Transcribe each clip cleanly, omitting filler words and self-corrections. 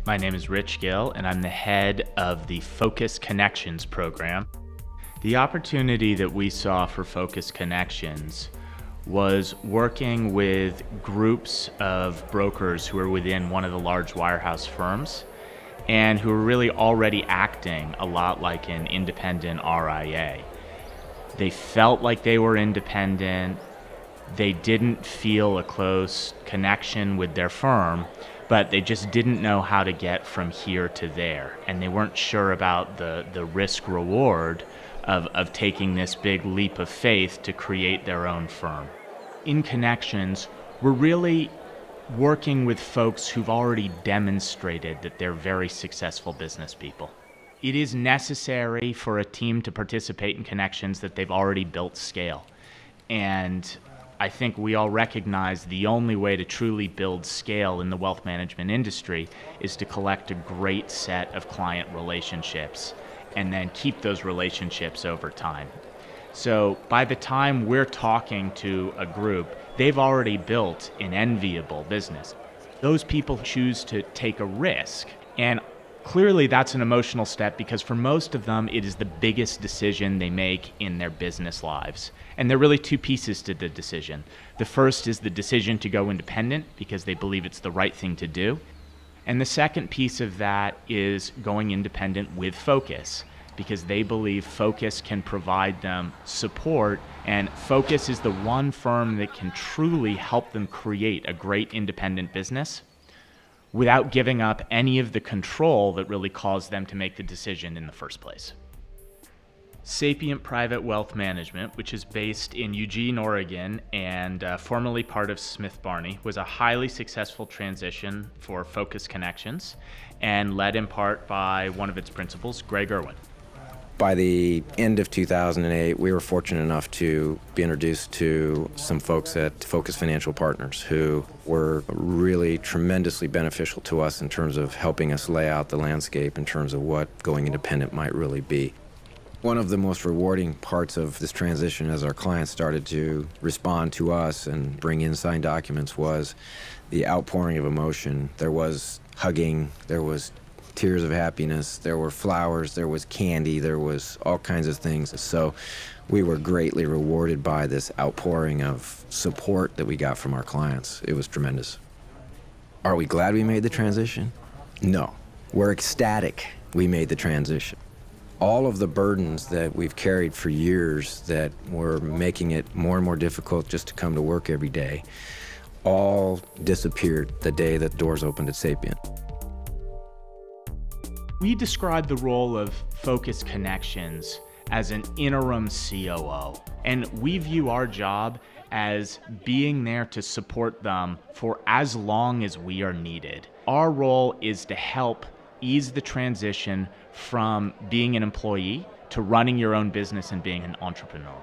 My name is Rich Gill, and I'm the head of the Focus Connections program. The opportunity that we saw for Focus Connections was working with groups of brokers who are within one of the large wirehouse firms and who are really already acting a lot like an independent RIA. They felt like they were independent. They didn't feel a close connection with their firm, but they just didn't know how to get from here to there. And they weren't sure about the risk reward of taking this big leap of faith to create their own firm. In Connections, we're really working with folks who've already demonstrated that they're very successful business people. It is necessary for a team to participate in Connections that they've already built scale. And I think we all recognize the only way to truly build scale in the wealth management industry is to collect a great set of client relationships and then keep those relationships over time. So by the time we're talking to a group, they've already built an enviable business. Those people choose to take a risk, and clearly that's an emotional step because for most of them it is the biggest decision they make in their business lives. And there are really two pieces to the decision. The first is the decision to go independent because they believe it's the right thing to do. And the second piece of that is going independent with Focus because they believe Focus can provide them support, and Focus is the one firm that can truly help them create a great independent business without giving up any of the control that really caused them to make the decision in the first place. Sapient Private Wealth Management, which is based in Eugene, Oregon, and formerly part of Smith Barney, was a highly successful transition for Focus Connections and led in part by one of its principals, Greg Irwin. By the end of 2008, we were fortunate enough to be introduced to some folks at Focus Financial Partners who were really tremendously beneficial to us in terms of helping us lay out the landscape in terms of what going independent might really be. One of the most rewarding parts of this transition as our clients started to respond to us and bring in signed documents was the outpouring of emotion. There was hugging, there was tears of happiness, there were flowers, there was candy, there was all kinds of things. So we were greatly rewarded by this outpouring of support that we got from our clients. It was tremendous. Are we glad we made the transition? No. We're ecstatic we made the transition. All of the burdens that we've carried for years that were making it more and more difficult just to come to work every day all disappeared the day that doors opened at Sapient. We describe the role of Focus Connections as an interim COO, and we view our job as being there to support them for as long as we are needed. Our role is to help ease the transition from being an employee to running your own business and being an entrepreneur.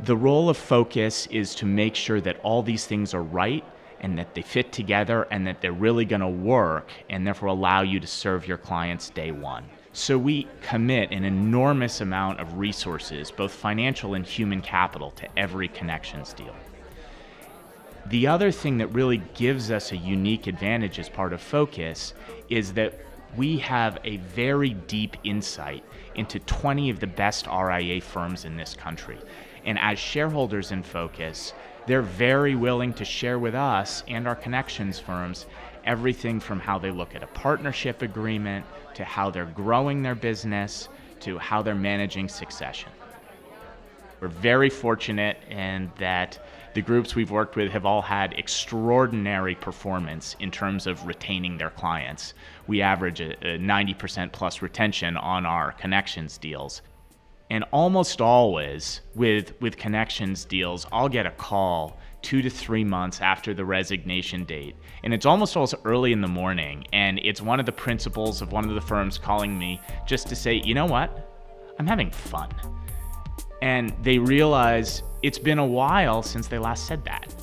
The role of Focus is to make sure that all these things are right and that they fit together and that they're really going to work and therefore allow you to serve your clients day one. So we commit an enormous amount of resources, both financial and human capital, to every Connections deal. The other thing that really gives us a unique advantage as part of Focus is that we have a very deep insight into 20 of the best RIA firms in this country. And as shareholders in Focus, they're very willing to share with us and our Connections firms everything from how they look at a partnership agreement to how they're growing their business to how they're managing succession. We're very fortunate in that the groups we've worked with have all had extraordinary performance in terms of retaining their clients. We average a 90% plus retention on our Connections deals. And almost always with Connections deals, I'll get a call 2 to 3 months after the resignation date. And it's almost always early in the morning. And it's one of the principals of one of the firms calling me just to say, you know what? I'm having fun. And they realize it's been a while since they last said that.